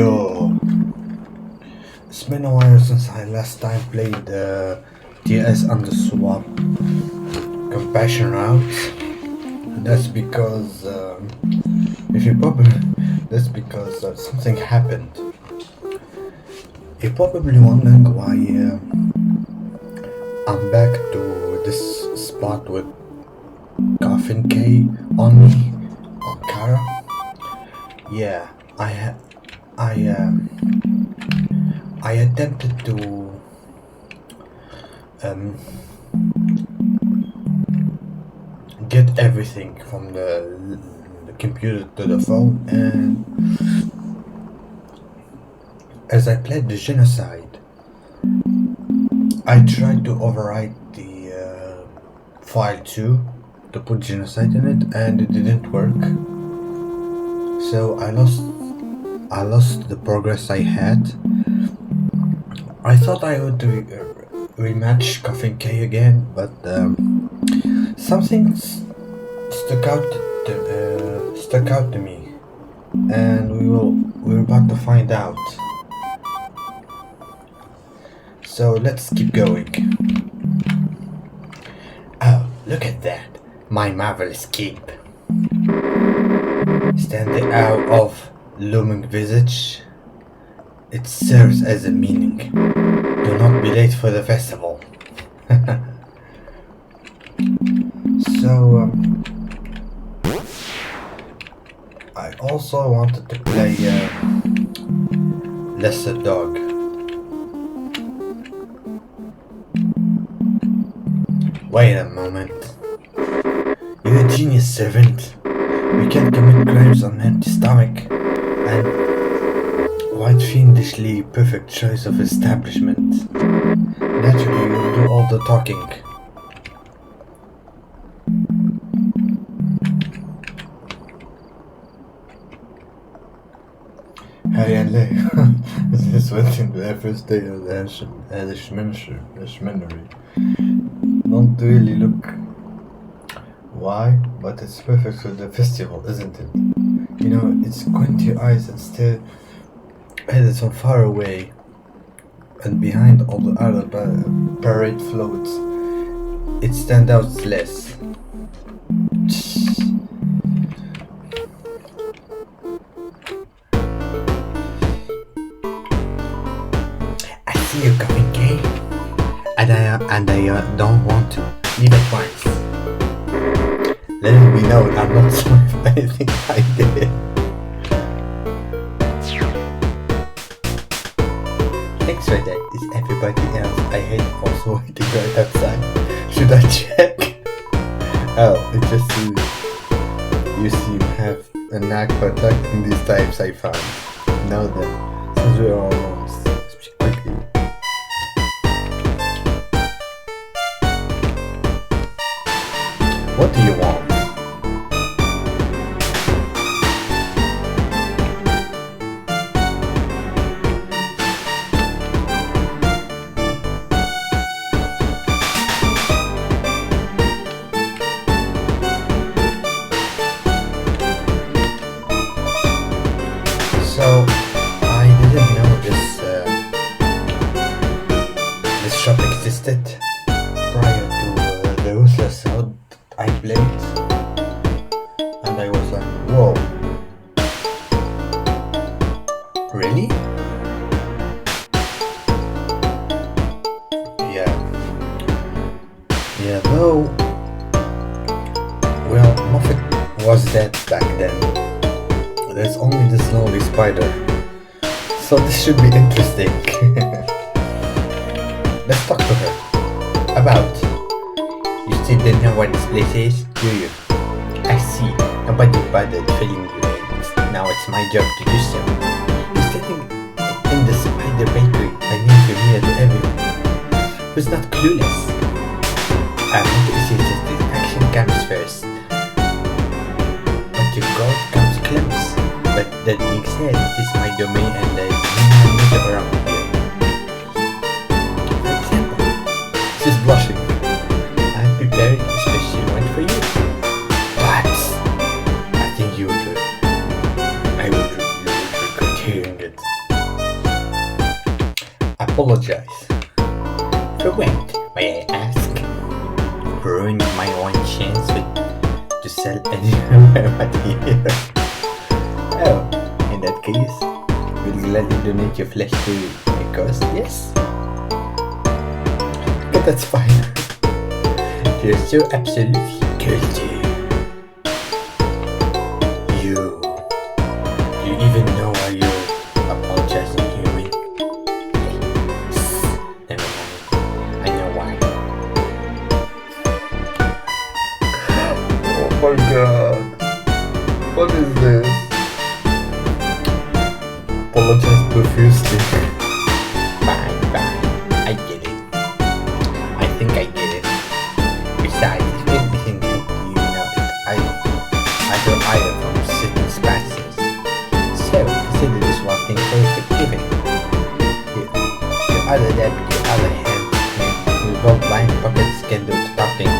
Yo, it's been a while since I last time played TS Underswap Compassion Route. That's because if you probably that's because something happened. You're probably wondering why I'm back to this spot with Coffin K on me on Kara. Yeah, I attempted to um, get everything from the computer to the phone, and as I played the genocide, I tried to overwrite the file 2 to put genocide in it, and it didn't work. So I lost the progress I had. I thought I would rematch Coffin K again, but something stuck out to me, and we're about to find out. So let's keep going. Oh, look at that! My marvelous cape. Standing out of looming visage, it serves as a meaning. Do not be late for the festival. So, I also wanted to play Lesser Dog. Wait a moment. You're a genius servant. We can't commit crimes on an empty stomach. And quite fiendishly perfect choice of establishment. Naturally, you'll do all the talking. Hey, and this went into the first day of the Ashmenery. Don't really look why, but it's perfect for the festival, isn't it? You know, it's squint your eyes and stare at it from far away, and behind all the other parade floats, it stands out less. I see you coming, Kay, and I don't want to leave at once. Let it be known, I'm not sorry for anything I did. Thanks for that. Is everybody else I hate also waiting right outside? Should I check? Oh, it just seems you seem to have a knack for attacking these types I found. Now then, since we're almost, speak quickly. What do you want? So, I didn't know this shop existed prior to the Ruthless Road I played, and I was like, whoa, really? Yeah, though, well, nothing was dead back then. There's only this lonely spider, so this should be interesting. Let's talk to her. About. You still don't know what this place is, do you? I see. Nobody bothered filling you in. Now it's my job to do so. You're sitting in the spider bakery. I mean familiar to everyone who's not clueless. I want to say that this action comes first. But your gold comes close. But that being said, it is my domain and there is no one around here. For example, she's blushing. I'm preparing a special one for you. But I think you would regret hearing it. apologize. For what, may I ask? For ruining my one chance to sell anywhere but here. Oh, in that case, we'll gladly donate your flesh to my cause, yes? But that's fine. You're so absolutely guilty. You even know why you're apologizing, human? Never mind. I know why. Oh my god. What is this? Apologize profusely. Fine. I get it. I think I get it. Besides, if anything helped you know that I don't either from certain spaces. So, consider this one thing very forgiving. Your other hand, we both blind pockets can do the talking.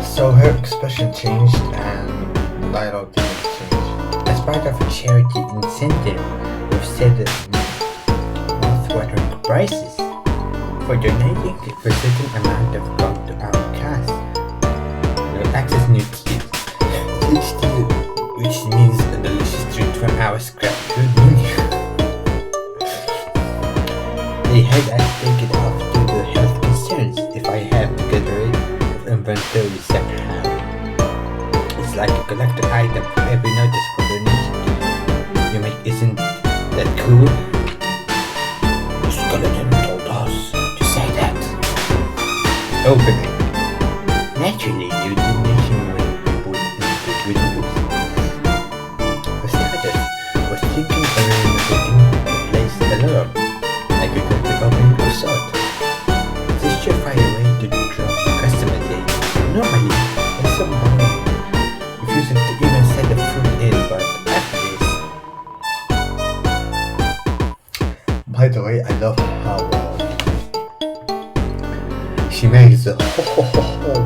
So her expression changed and the dialogue didn't change. As part of a charity incentive, we've set mouth-watering prices for donating a certain amount of gold to our cause. We'll access new tiers, which means a delicious treat from our scrap food menu. They had us take it off to the health concerns if I have to get rid of inventory somehow. It's like a collector item for every notice for donation you make. Isn't that cool? The skeleton told us to say that. Opening. Naturally, your donation will be put into good use. For starters, I was thinking of renovating the place alone, like a good opening or sort. It's a surefire way to draw customers in. Normally, it's so boring, refusing to even set the food in, but after this. By the way, I love how she makes the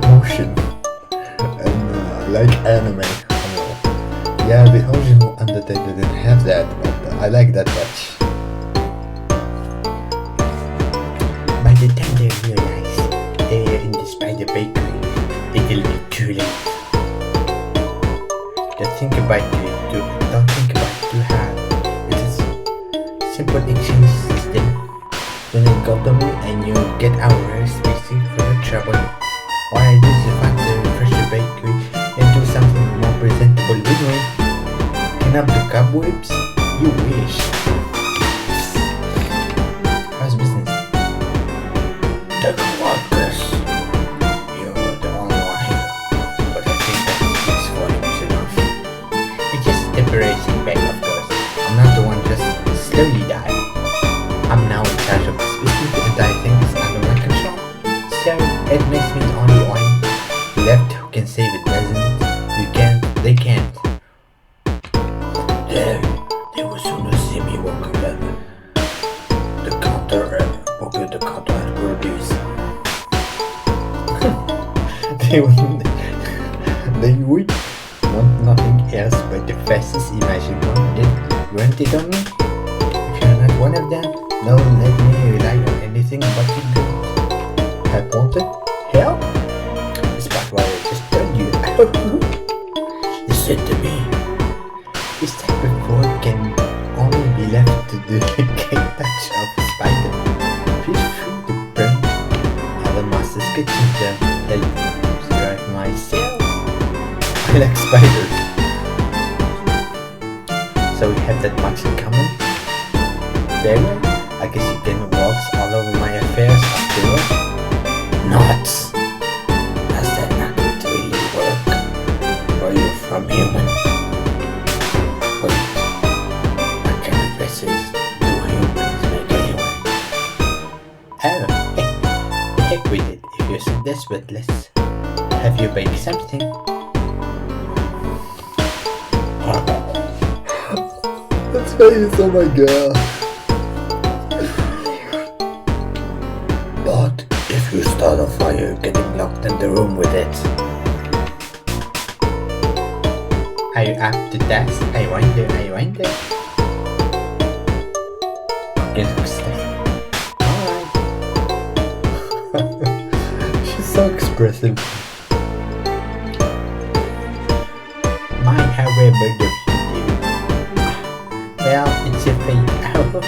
motion and like anime. Yeah, the original Undertale didn't have that, but I like that touch. By the time they realize they are in the spider bakery, it'll be too late. Don't think about it too hard. It's a simple exchange system. Donate gold to me and you'll get our rare species for your trouble. While I use the funds to refresh the bakery and do something more presentable win-win. Clean up the cobwebs? You wish. How's business? Take a walk, Chris. You're the only one here, but I think that speaks volumes enough. It's just a temporary setback, of course. I'm not the one just slowly die. I'm now in charge of this business and I think it's under my control. So it makes me the only one left who can save it, doesn't it? You can't, they can't. They will soon see me walk up the counter and produce. They would want nothing else but the fastest imaginable. Rent it on me? If you're not one of them, no, let me rely on anything but you do. Have wanted help? Despite what I just told you. Listen to me. This type of board can only be left to the delicate touch of a spider. Feel free to burn other masters' kitchen to help drive my sales. I like spiders. So we have that much in common? Very well. I guess you can waltz all over my affairs after all. Not. Does that not really work? For you from human? Wait. What kind of faces do humans make anyway? Oh, the heck with it. If you're so desperate, let's have you bake something. That's face, oh my god. But if you start a fire, getting locked in the room with it. Are you up to task? I wonder. Good stuff. Alright. She's so expressive. Mine, however, the video. Well, it's a fake album.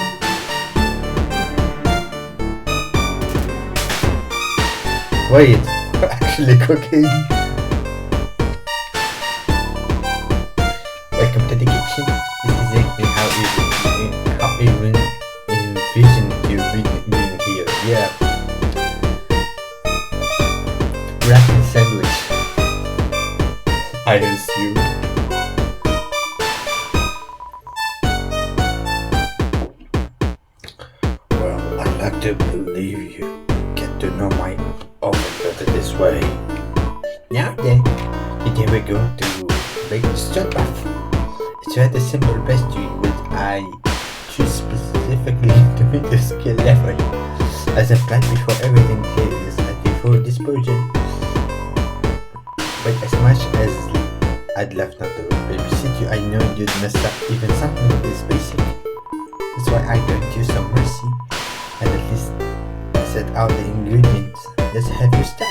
Wait, we're actually cooking. Welcome to the kitchen. This is exactly how even envisioned you being here. Yeah. Wrapping sandwich. I assume. Well, I like to believe you get to know my oven better this way. Now then, today we're going to make the stir bath. It's rather simple recipe which I choose specifically to meet the skill level. As I planned before, everything here is at the full disposal. But as much as I'd love not to babysit you, I know you'd mess up even something this basic. That's why I don't use some mercy and at least set out the ingredients. Let's have you start.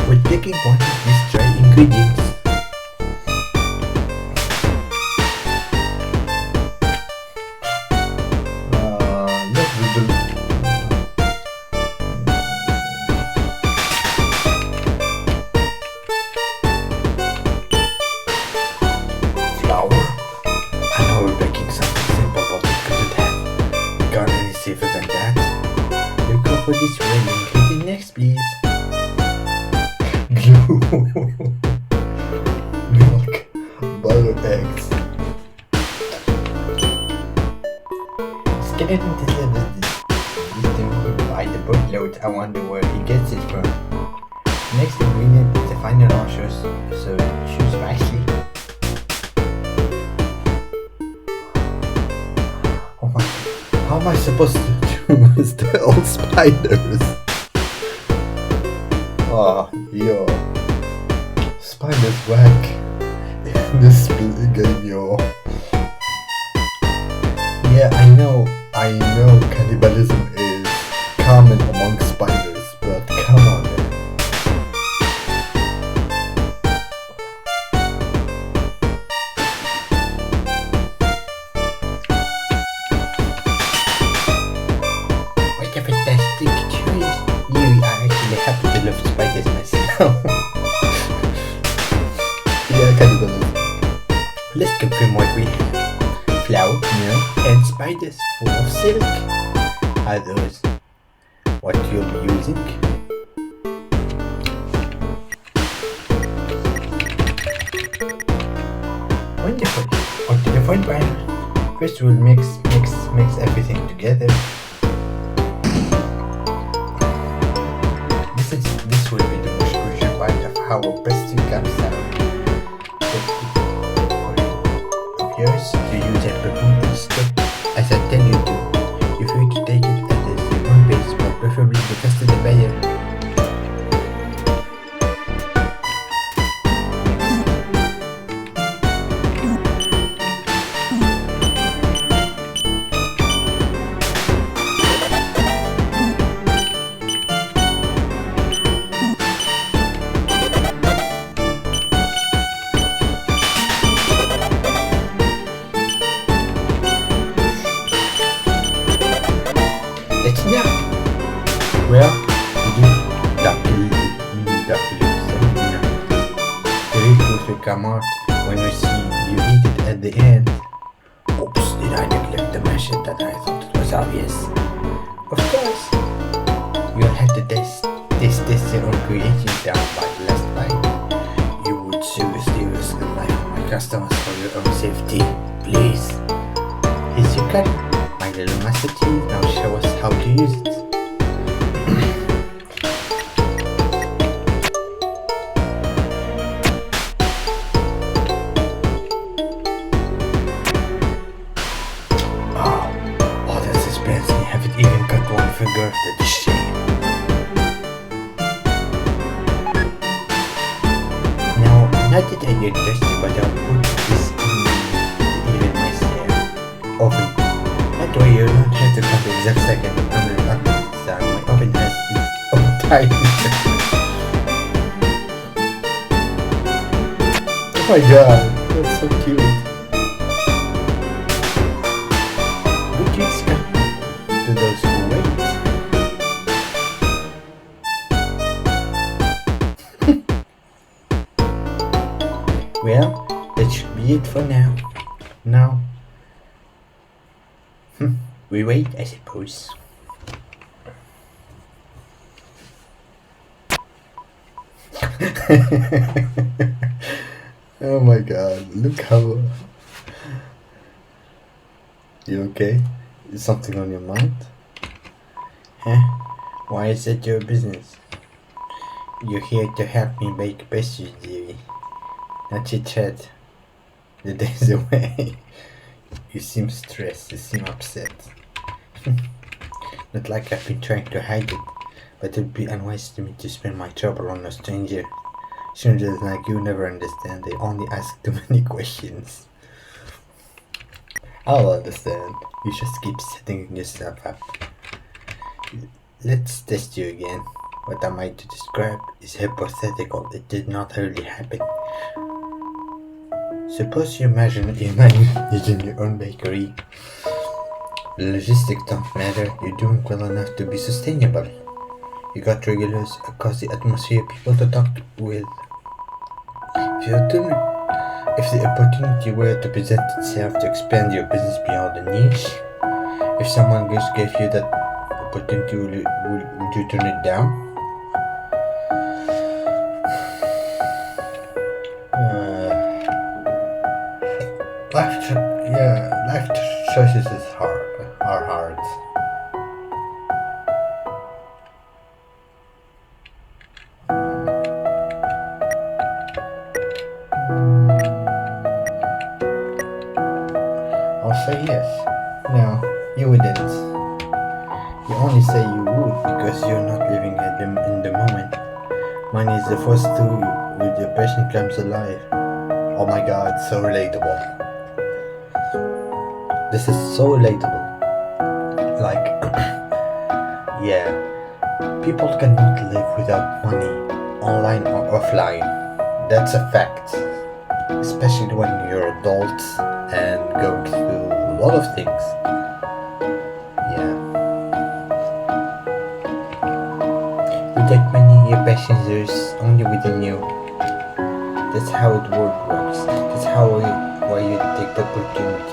With picking one of these dry ingredients. Let's do flour. I know we're baking something simple, but we couldn't have gone any safer than that. We'll go for this red ingredient next, please. Milk, butter, eggs. Skeleton delivers this to me by the boatload. I wonder where he gets it from. Next ingredient is the final choice, so choose wisely. Oh my, how am I supposed to choose the old spiders? Oh, yo. Spiders whack in this game, yo. Yeah, I know cannibalism is common among spiders, but come on, man. What a fantastic choice. You are actually happy to love spiders myself. Yeah, cannibalism. Let's confirm what we have. Flour, milk, and spiders full of silk. Are those what you'll be using? Wonderful. On to the fun part. First we'll mix everything together. This will be the most crucial part of how a pastry comes out. Yours to use a performance step as I tell you to. You feel to take it at a second base, but preferably the faster the better. Let's now. Well, Dr. The rituals will come out when we see you eat it at the end. Oops, did I neglect to mention that I thought it was obvious? Of course, you'll have to test your own creation down by the last bite. You would seriously risk the life of my customers for your own safety. Please, here's your cut. My little master cheese, now show us how to use it. Oh, that's suspense. You haven't even got one finger. That's a shame. Not that I get thirsty, but I'll put this in even myself. Oven. That way you don't have to count the exact second I'm not this time. My oven has its own time. Oh my god, that's so cute. Good dreams come to those who wait. Well, that should be it for now. Now, we wait, I suppose. Oh my god, look how... You okay? Is something on your mind? Huh? Why is that your business? You're here to help me make pastries, dearie. Not chit chat. The day's away. You seem stressed, you seem upset. Not like I've been trying to hide it, but it would be unwise to me to spend my trouble on a stranger. Strangers like you never understand, they only ask too many questions. I'll understand. You just keep setting yourself up. Let's test you again. What I'm about to describe is hypothetical. It did not really happen. Suppose you imagine managing your own bakery. The logistics don't matter. You're doing well enough to be sustainable. You got regulars, a cozy atmosphere, people to talk with. If the opportunity were to present itself to expand your business beyond the niche, if someone just gave you that opportunity, would you turn it down? Life choices are hard. I'll say yes. No, you wouldn't. You only say you would because you're not living in the moment. Money is the first tool with your passion comes alive. Oh my god, so relatable. This is so relatable. Like, yeah, people cannot live without money, online or offline. That's a fact. Especially when you're adults and going through a lot of things. Yeah. Without money, your passion is only within you. That's how it works. That's why you take the opportunity.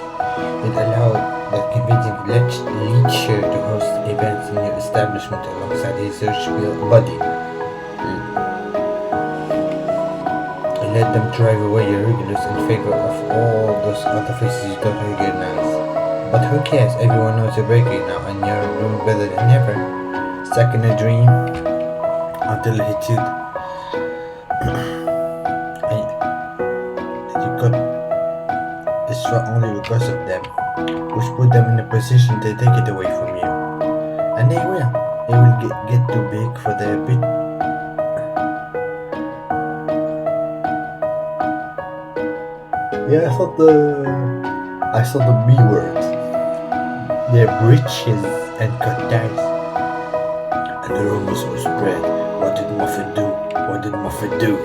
It allows that convenient leisure to host events in your establishment alongside a search body. And let them drive away your regulars in favor of all those other faces you don't recognize. But who cares? Everyone knows you're bakery now and you're doing better than ever. Stuck in a dream until it hits you. And you got destroyed only because of them, which put them in a position to take it away from you. And they will get too big for their bit. Yeah, I saw the B word. Their breeches and cut ties. And the rumors were spread. What did Muffet do? What did Muffet do?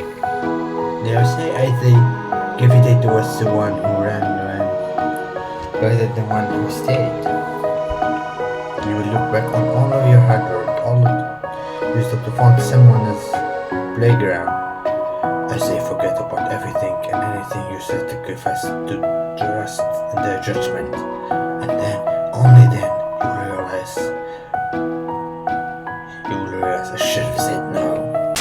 They'll say I think gravitate towards the one who ran rather than one who stayed. You will look back on all of your hard work, all of you start to find someone's playground as they forget about everything and anything you sacrifice to trust in their judgment. And then, only then, you will realize I should have said no.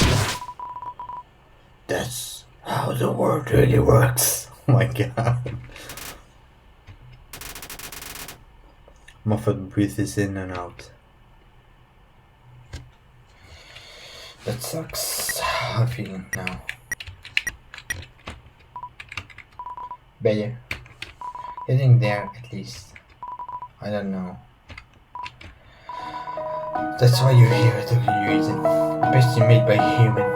That's how the world really works. Oh my god. Muffet breathes in and out. That sucks. How I'm feeling now. Better. Getting there at least. I don't know. That's why you're here, the reason. Pastry made by human.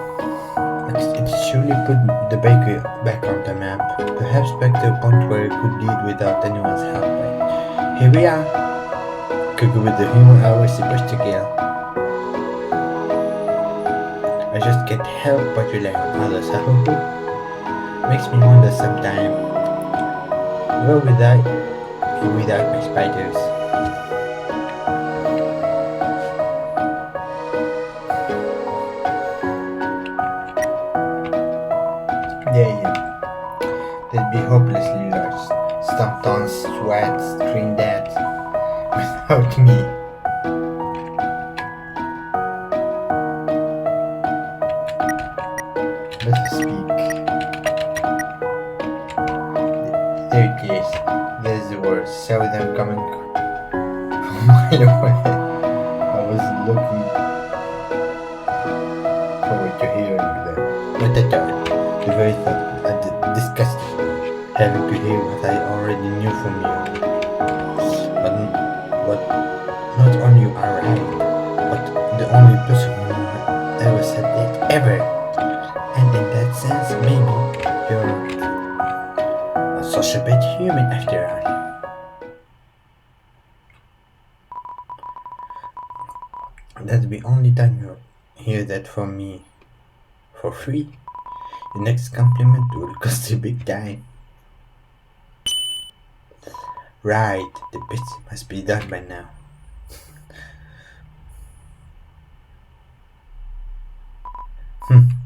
It surely put the bakery back on the map, perhaps back to a point where it could lead without anyone's help. Right? Here we are, cooking with the human I was supposed to kill. I just can't help but rely on others. Makes me wonder sometimes, where would I be without my spiders? Yeah, they'd be hopelessly lost. Stomped on, sweat, screamed at, without me. Let us speak. There it is. There's the word. Saw them coming from a mile away. I was looking forward to hearing them. Not at all. The very thought disgusted me, having to hear what I already knew from you. But not only you are right, but the only person who ever said that ever. And in that sense, maybe you're not such a bad human after all. That's the only time you hear that from me for free. The next compliment will cost you big time. Right, the bit must be done by now.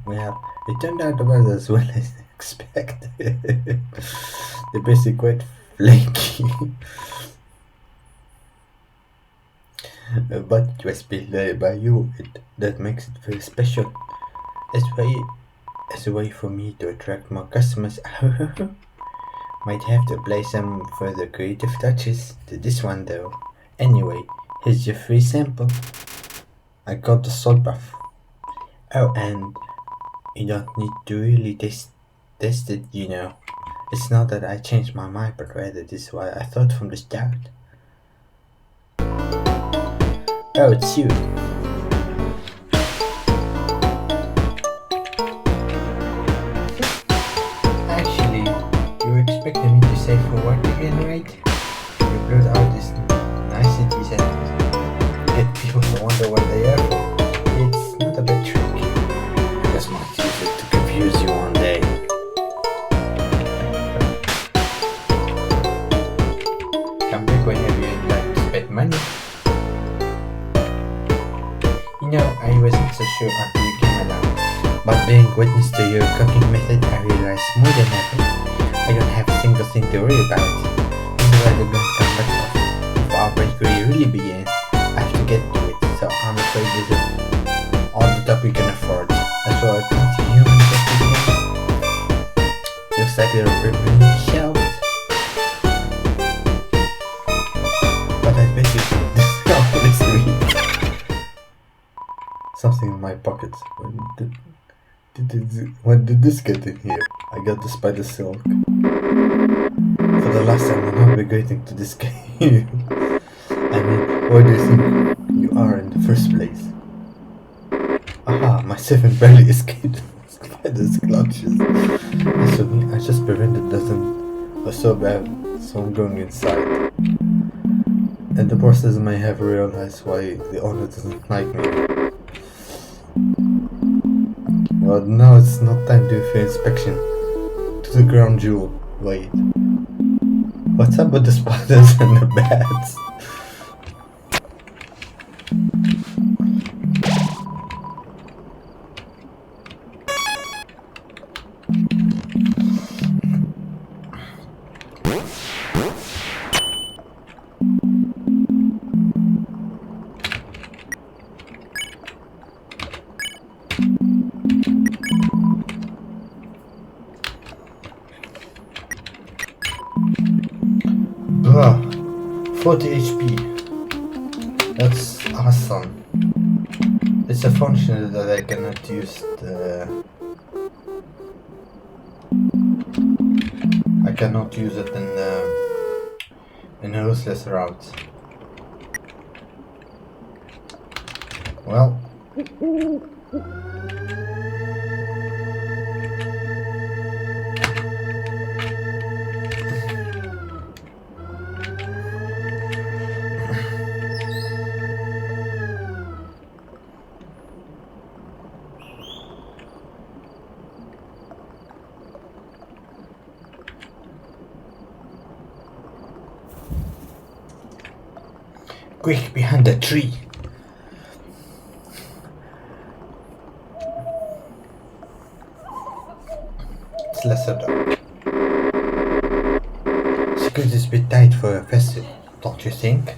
Well, it turned out about as well as expected. The basic quite flaky. But it was built by you. That makes it very special. As a way for me to attract more customers. Might have to apply some further creative touches to this one though. Anyway, here's your free sample. I got the salt buff. Oh, and you don't need to really test it, you know. It's not that I changed my mind, but rather this is what I thought from the start. Oh, it's you. Actually, you expected me to say for what again, right? You blurt out these niceties and get people to wonder what they are for. It's not a bad trick. I just might use it to confuse you one day. Come back whenever you'd like to spend money. You know, I wasn't so sure until you came along. But being witness to your cooking method, I realized more than ever, I don't have a single thing to worry about. This is where the gun comes back off. If our bakery really begins, I have to get to it, so I'm afraid this is all the top we can afford. As for our 20 human bakery, looks like they're permanently shelved. But I bet you this week. Something in my pocket. When did this get in here? I got the spider silk. For the last time, I'm not migrating to this game. I mean, where do you think you are in the first place? Aha, my seven barely escaped spider's clutches. I just prevented doesn't was so bad, so I'm going inside. And the bosses may have realized why the owner doesn't like me. Well, now it's not time to do for inspection. To the ground jewel. Wait. What's up with the spiders and the bats? Bruh, 40 HP. That's awesome. It's unfortunate that I cannot use I cannot use it in a ruthless route. Well, Quick, behind the tree! It's lesser dark. Security's a bit tight for a festival, don't you think?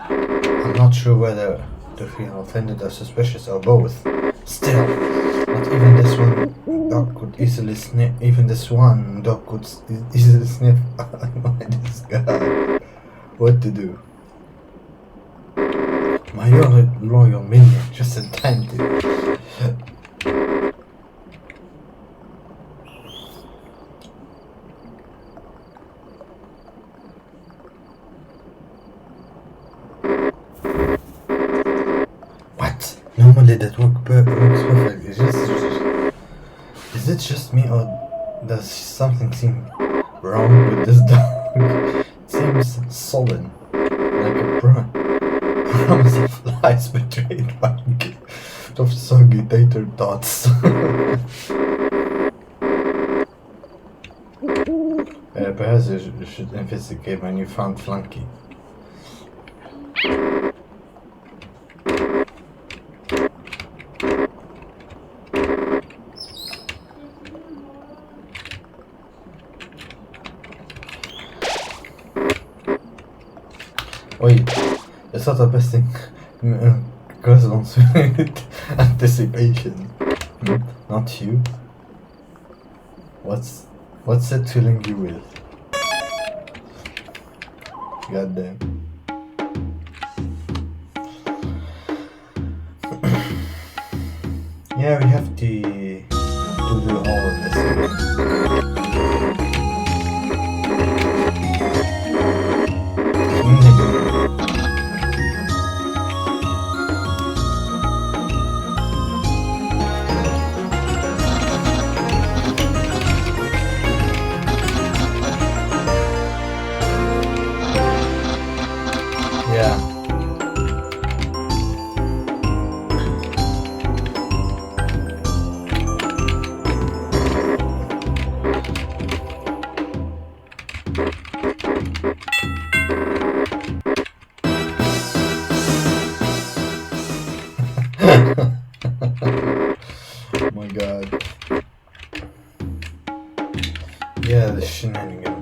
I'm not sure whether to feel offended or suspicious or both. Still, not even this one dog could easily sniff. Even this one dog could easily sniff by this guy. What to do? My loyal minion, just in time to. What? Normally that works perfect. Is it just me or does something seem wrong with this dog? It seems sullen, like a promise of lies betrayed by a gift of soggy tater thoughts. Perhaps you should investigate my newfound flunky. Wait, it's not the best thing corresponds with anticipation. Not you. What's it filling you with? Goddamn. Yeah, we have to do all of this again. Yeah. Oh my god. Yeah, the shenanigan.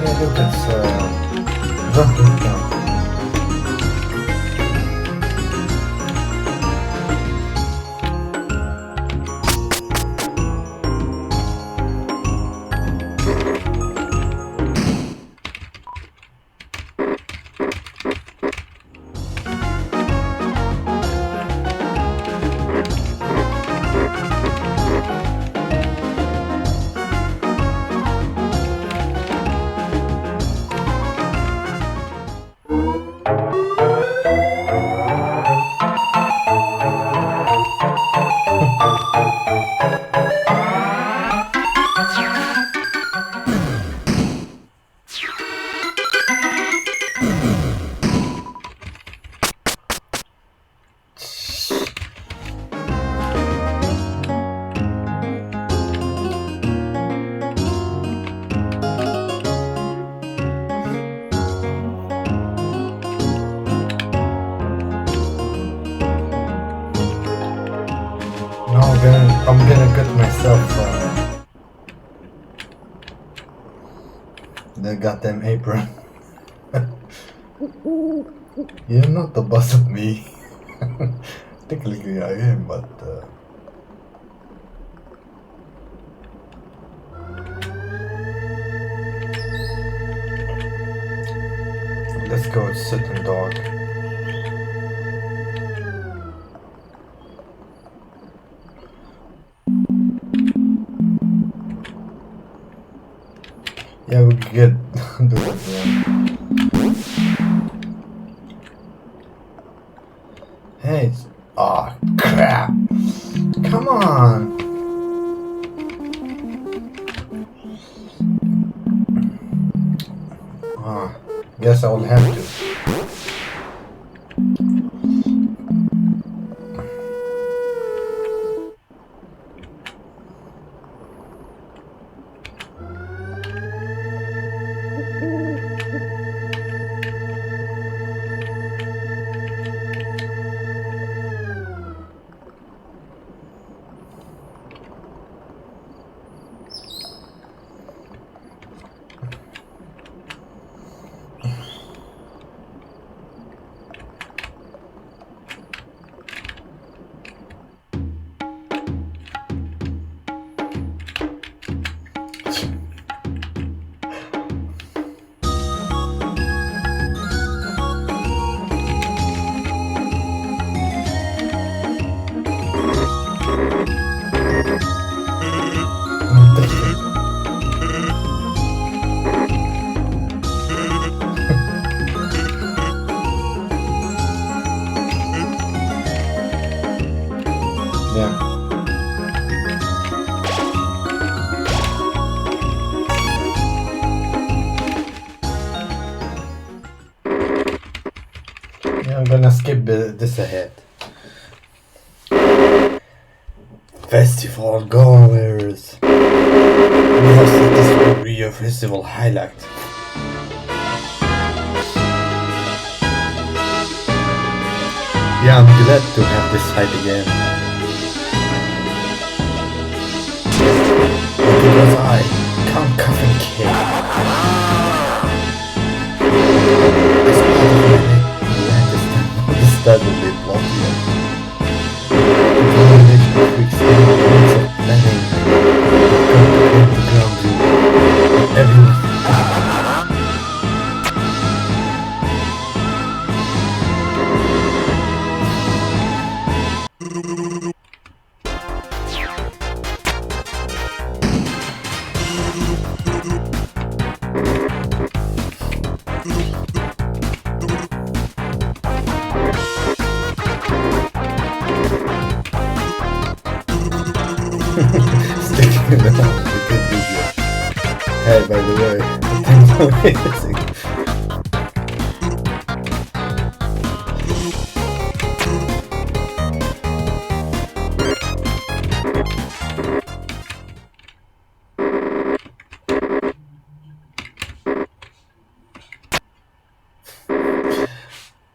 Yeah, look, it's jumping down. Now I'm gonna get myself the goddamn apron. You're not the boss of me. Technically I am, but let's go sit and dog. Yeah, we could do that. Yeah. Hey, oh crap! Come on! Ah, guess I'll have to. Yeah. Yeah, I'm gonna skip this ahead. Festival goers. Yes, this will be your festival highlight. Yeah, I'm glad to have this fight again. But it was I, Count Coffin King. I spotted the decidedly plotty. The combination of experience of planning come to ground you. Everyone. Sticking it out with a good video. Hey, by the way, thanks for amazing.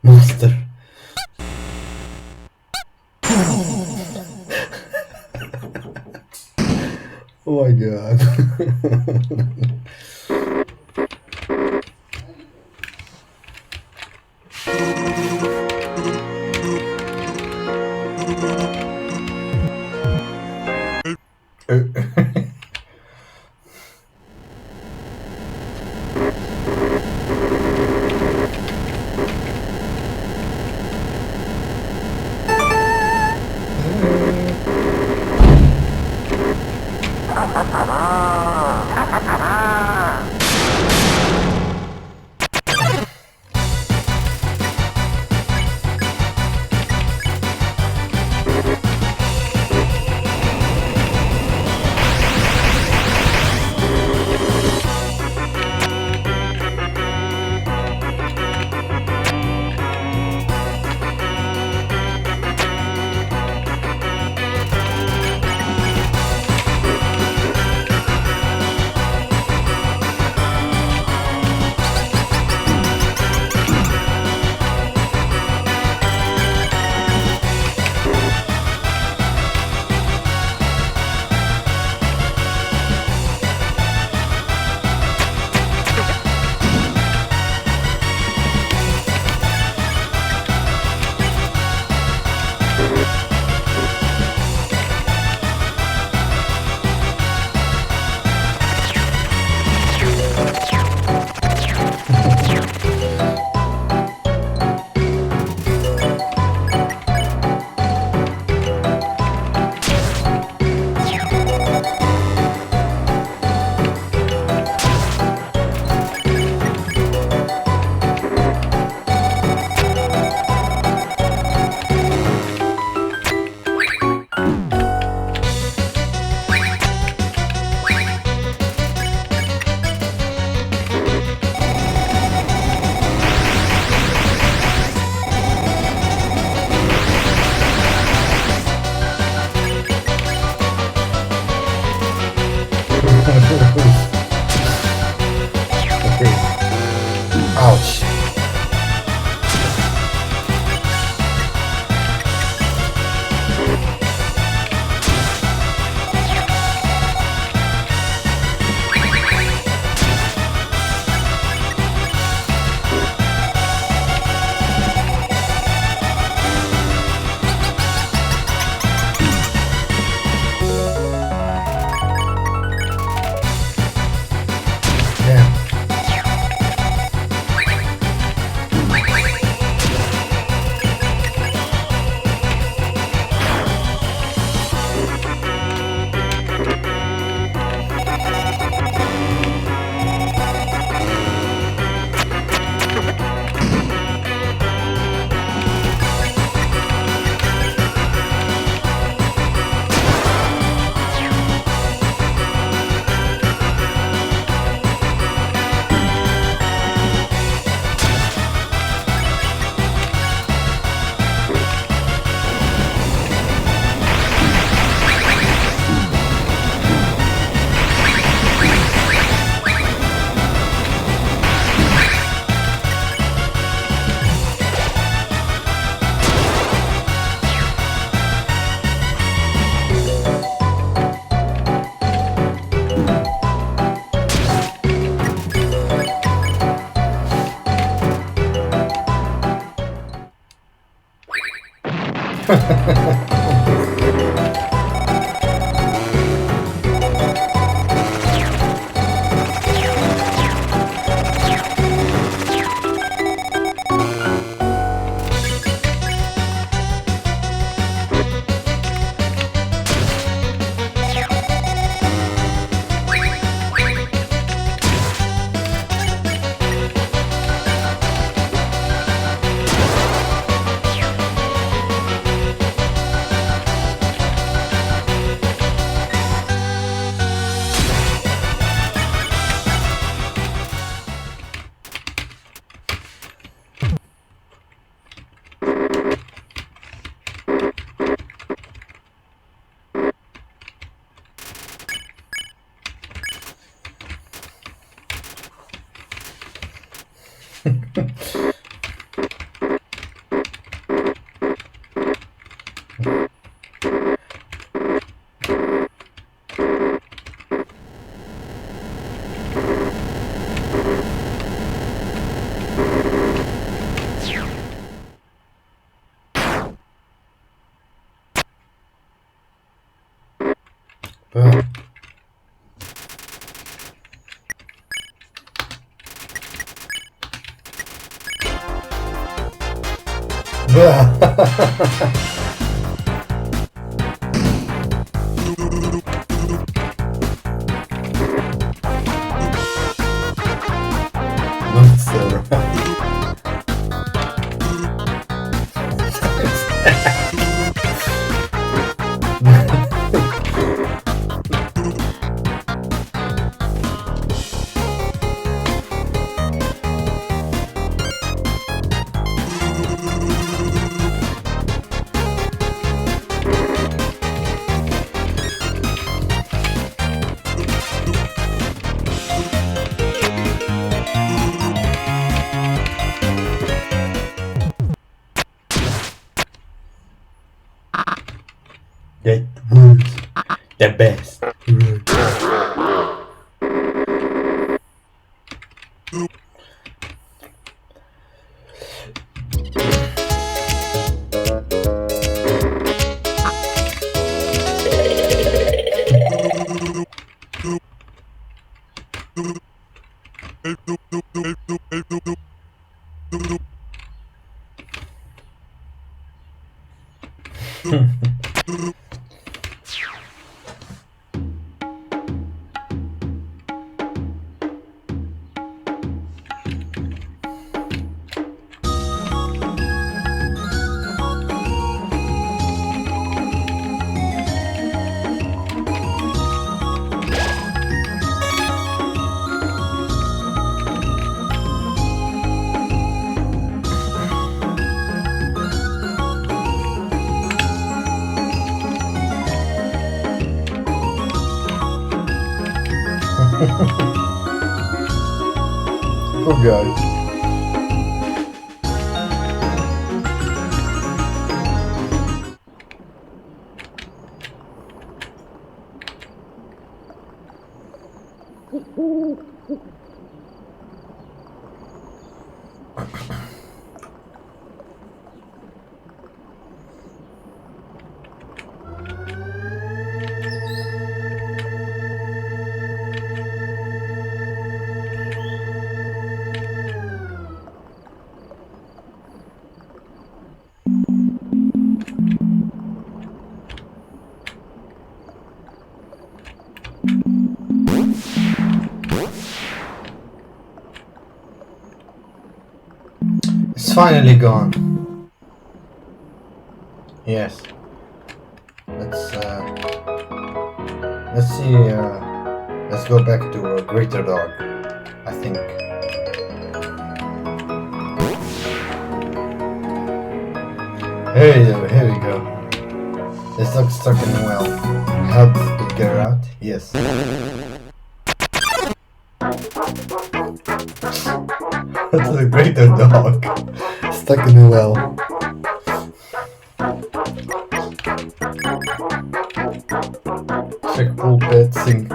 Monster. Oh my god. Bruh. Bruh. Monster. That was the best. Oh god. It's finally gone. Yes. Let's see. Let's go back to a greater dog. I think. Here we go. This looks stuck in the well. How to get her out? Yes. That's a greater dog. Stuck in the well. Check pool pet sing.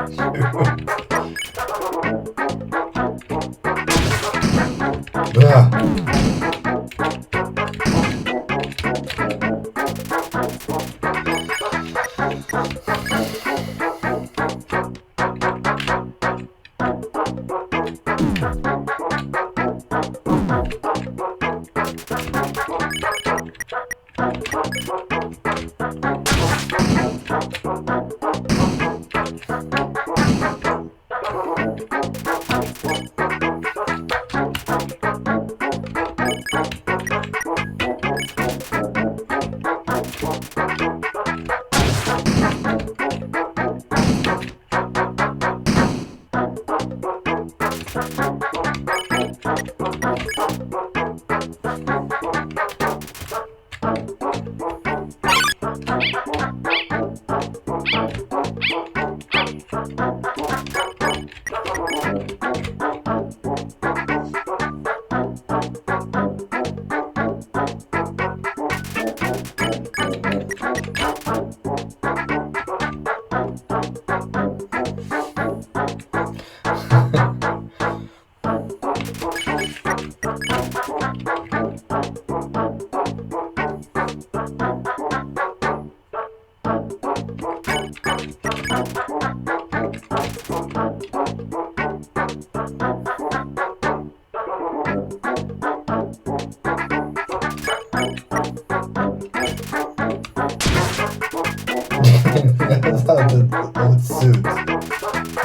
That old suit.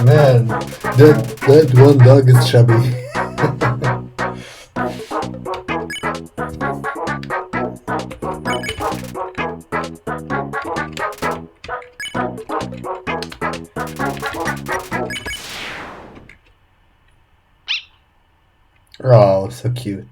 Man, that one dog is chubby. Oh, so cute.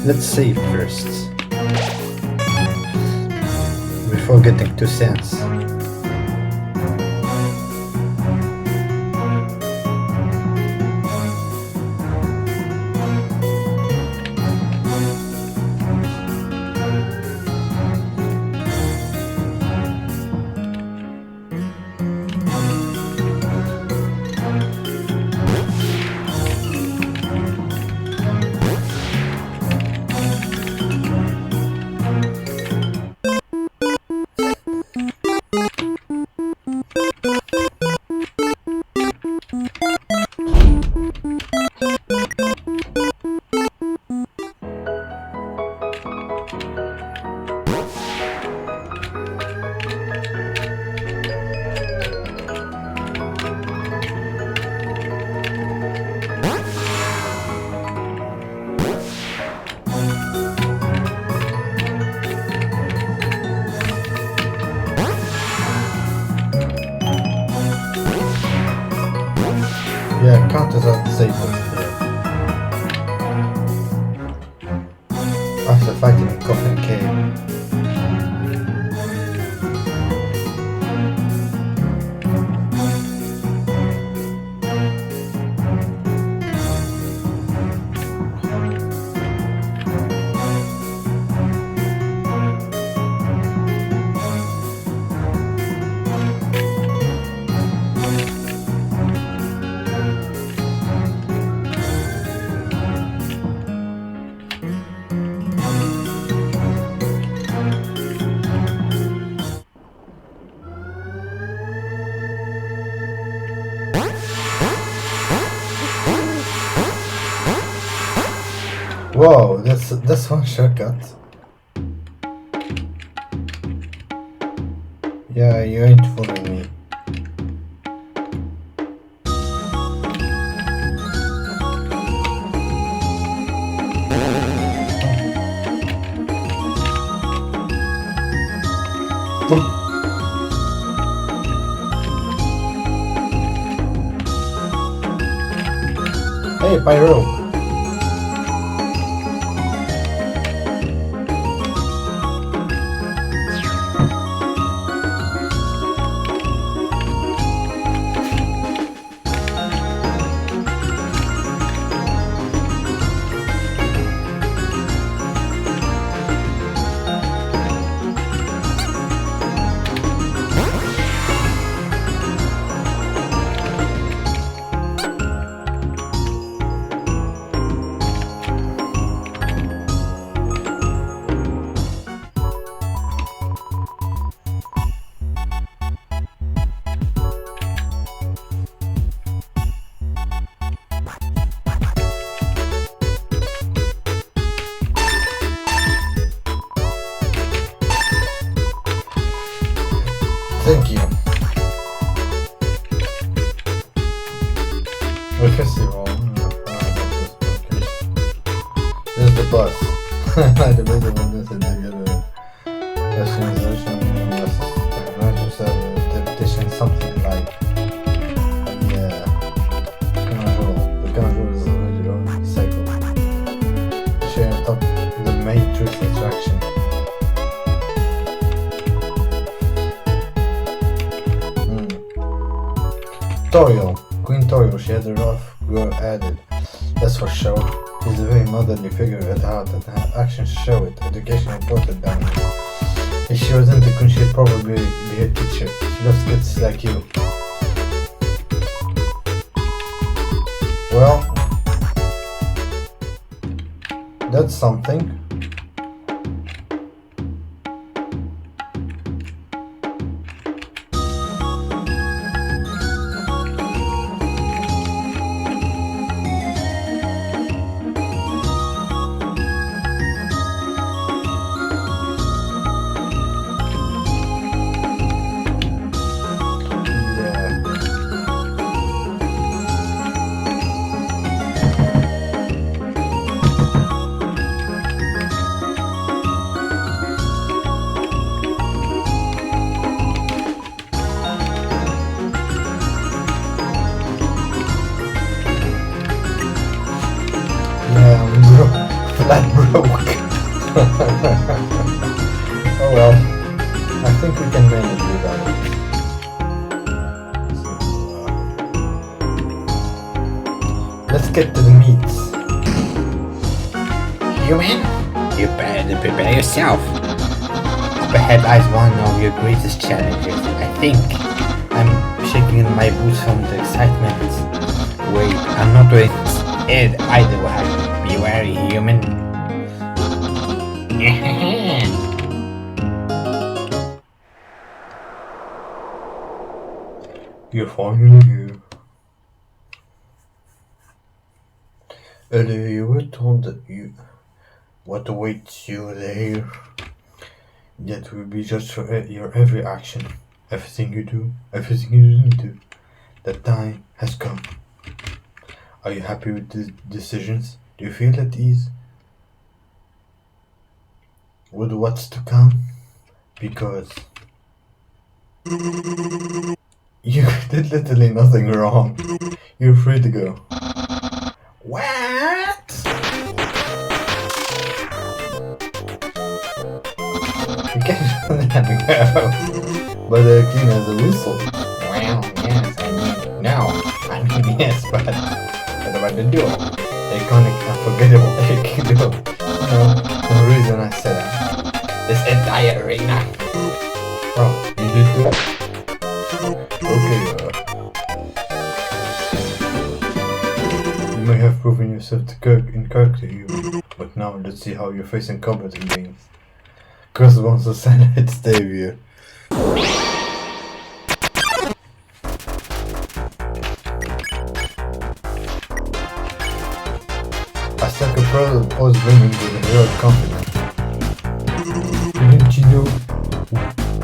Let's save first. Before getting 2 cents. Yeah, counters are disabled here. After fighting in Coffin Cave. Whoa, that's one shortcut. Yeah, you ain't fooling me. Hey, Pyro. Thank you. The festival. This is the bus. The bigger one is the personalization interpretation, something like the control is already on the cycle. Share on top the main truth attraction. Toriel. Queen Toriel, she had a rough girl added. That's for sure. She's a very motherly figure at heart and her actions show it. Education reported down here. If she wasn't a queen, she'd probably be a teacher. She loves kids like you. Well, that's something. Flat broke. Oh well, I think we can manage without it. So, let's get to the meat. Human, you better prepare yourself. Perhaps as one of your greatest challenges. I think I'm shaking my boots from the excitement. Wait, I'm not waiting. It either will happen. Be wary, human. You're finally here. Earlier you were told that what awaits you there. That will be just for your every action. Everything you do, everything you didn't do. The time has come. Are you happy with the decisions? Do you feel at ease with what's to come? Because you did literally nothing wrong. You're free to go. What? You can't just let me go. But the king has a whistle. Well, yes, I mean, no. I mean, yes, but what about the duel? The iconic, unforgettable epic duel. No reason I said that. This entire arena. Oh, you did that? Okay, you may have proven yourself in character here, but now let's see how you're facing combat against Crossbones of Sanhead's debut. I stuck a pose women with a heroic confidence. Didn't you know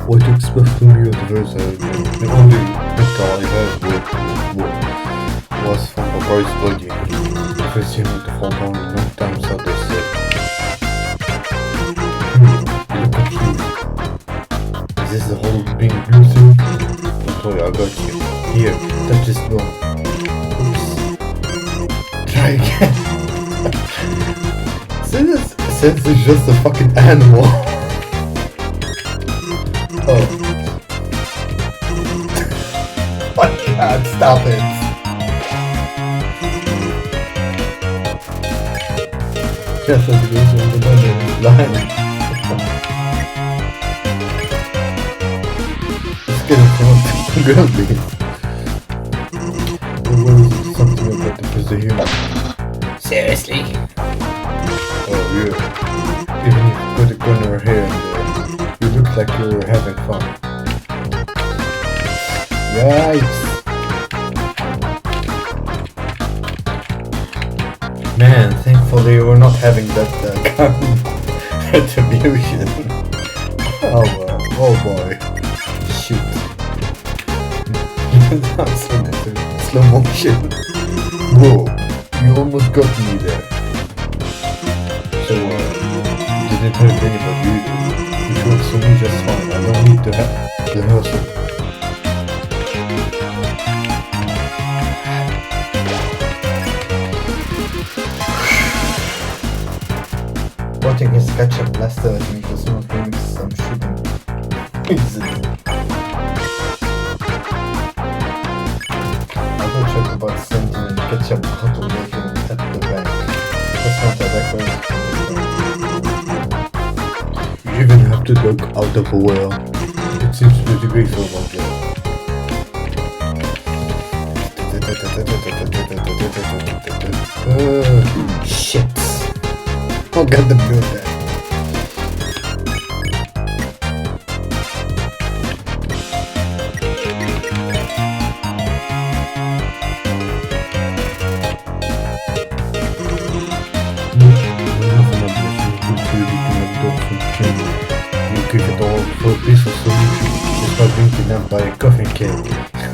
what to expect from the adversary? The only pistol I had was from a boy's body. The first unit to fall down a long time, so they said. Look at you. Is this the whole being blue thing? Sorry, I got you. Here, touch this bone. Oops. Try again. Since it's just a fucking animal. Oh. Oh my god, stop it. Just as it is when the bunny is blind. Let's get it from the girl, please. There was something about the human. Seriously? Oh yeah. Even if you put a gun in her hair and you look like you were having fun. Yikes. Man, thankfully we're not having that retribution. Oh boy. Shoot. Slow motion. Whoa, you almost got me there. So, you didn't hurt anybody, which works for me just fine. I don't need to have the hustle. Watching his ketchup blaster at me for some of the mix I'm shooting. Easily. I don't check about sending ketchup bottle making at the bank. That's not that accurate. You even have to dug out of a well. It seems pretty great for one girl. Shit. I got the build that. You give it all for a piece of solution. Just by drinking them by a coffee can.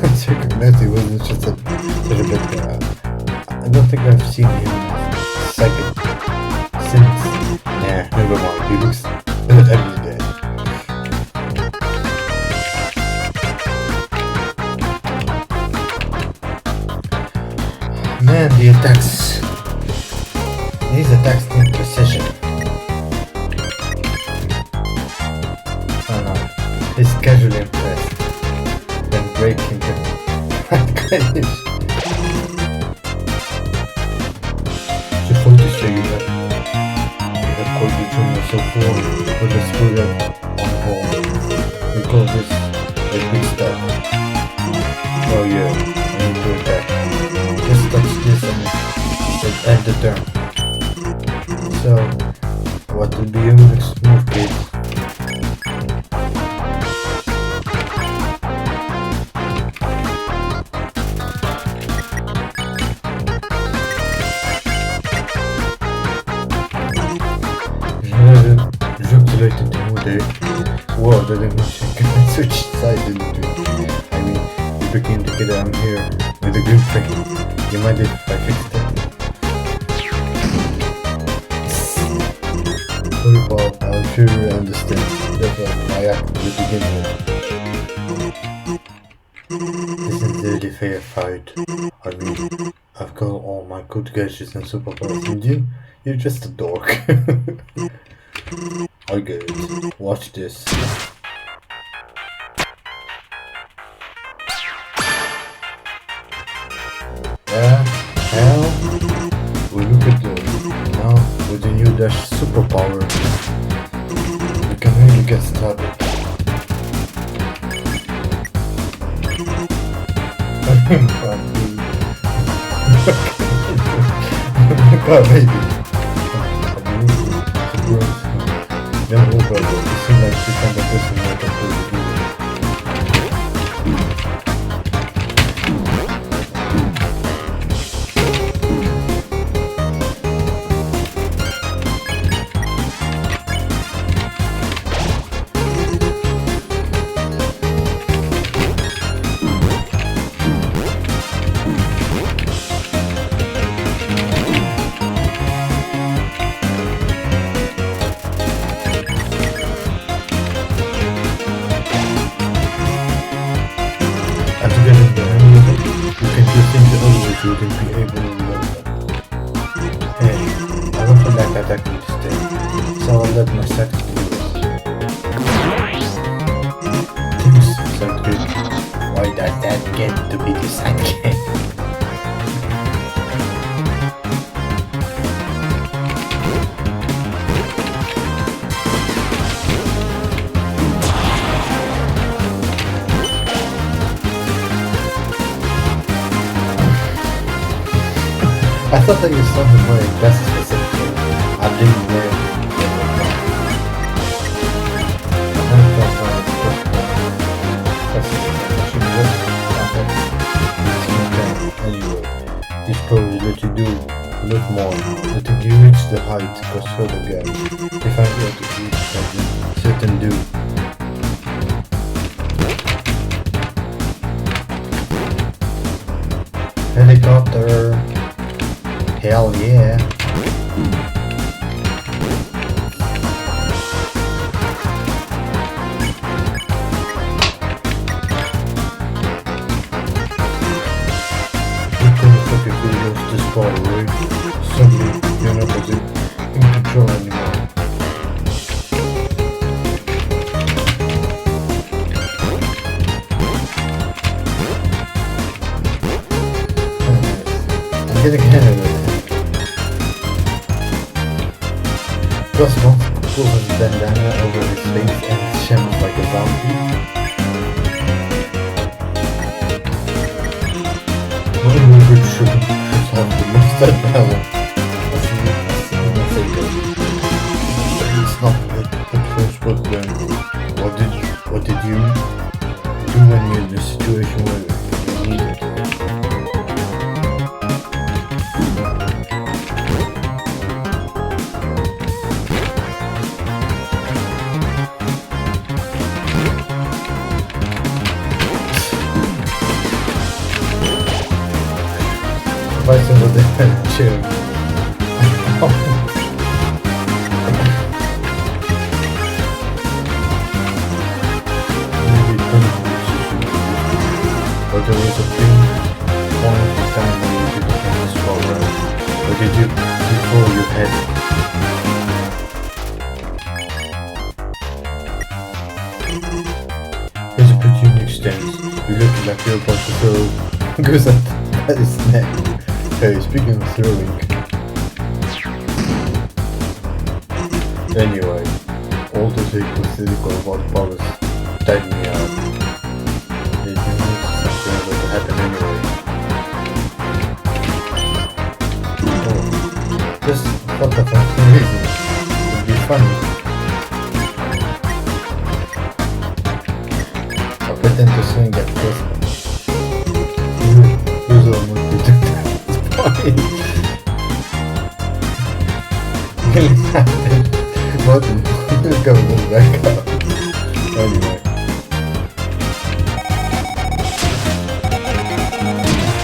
It's recognized wasn't just a little bit. I don't think I've seen him second since. Nah, never mind. He looks every day. Man, these attacks need precision. Oh no, he's casually impressed. Then breaking him. Just want to show you that we have called the junior so far, but let's put it on hold. We call this a big step. Oh yeah, I need to attack. Just touch this and end the turn. So, what will be your next move, kid? Whoa, that didn't can I switch sides into it? I mean, we became together, I'm here with a green frame. You mind if I fixed it? Sorry Bob, I'm sure you understand. That's why I act to begin with. Isn't really fair fight. I mean, I've got all my good gadgets and superpowers, and you're just a dork. I get it. Watch this. Yeah, hell, we look at this. Now, with the new Dash superpower, we can really get started. God, baby. Young Uber, you seem like the kind of person who can do it. You wouldn't be able to remember. Hey, I don't feel like attacking this thing, so I'll let my sex do it. Things sound good. Why does that get to be the sidekick? I thought that you sounded more aggressive specifically. I didn't know. Anyway, this probably let you do a lot more. Letting you reach the height goes further again. If I'm here to reach something, certain do. helicopter. Hell yeah. What the fuck if we lose this ball, right? Suddenly, you're not in control anymore. I'm getting ahead of it. Plus, one pulls his bandana over his face and shimmers like a zombie. What a good should have the mustache balance. It's not the first word then. What did you do when you're in a situation where you need it? Vai over there, chill. Maybe but there was a thing point in time when you didn't have this problem. Or did you before you had it? Here's a pretty unique stance. You look like you're about to throw goose at his neck. Hey, speaking of throwing. Anyway, all the physical about powers tied me out. They knew something about to happen anyway. Oh, just what the fuck reason? It'd be funny. I'll pretend to swing at first. Use almost protected. What? Coming back up. Anyway.